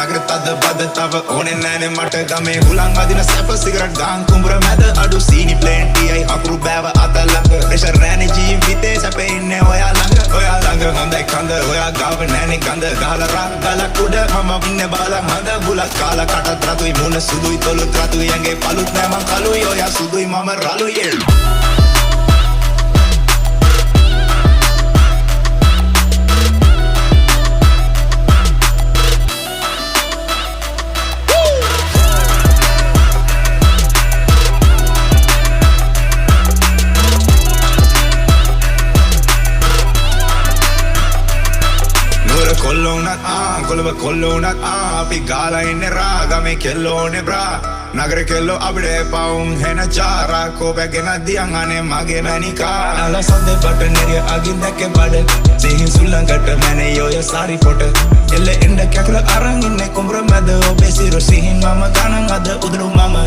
නගර තද බද තව ඕනේ නෑනේ මට ගමේ හුලං අදින සැප සිගරට් ගාන් කුඹුර මැද අඩු සීනි ප්ලේන්ටියයි අකුරු බෑව අතලක ප්‍රෙෂර් නෑනේ ජීවිතේ සැපේ ඉන්නේ ඔයා ළඟ හොඳයි කඳ ඔයා ගාව නෑනේ ගඳ ගහලා රා ගලක් උඩ මම ඉන්නේ බාලා මඳ බුලත් කාලා කටත් රතුයි මුණ සුදුයි තොලුත් රතුයි ඇඟේ පළුත් නෑ මං කළුයි ඔයා සුදුයි මම රළුයි කොල්ලෝනත් අපි ගාලා ඉන්නේ රා ගමේ කෙල්ලෝනේ බ්‍රා නගර කෙල්ලෝ අපිට පවුම් හෙන චාරා කෝපැගෙන දියන් අනේ මගේ මැනිකා අලසන්දේ බටනරිය අගින් දැක්කේ බඩ සිහින් සුල්ලංකට මැනේ යෝය සාරි ෆොට එල්ල එන්න කැකුල අරන් ඉන්නේ කුඹර මැද ඔබේ සිරු සිහින් මම ගණන් අද උදුරු මම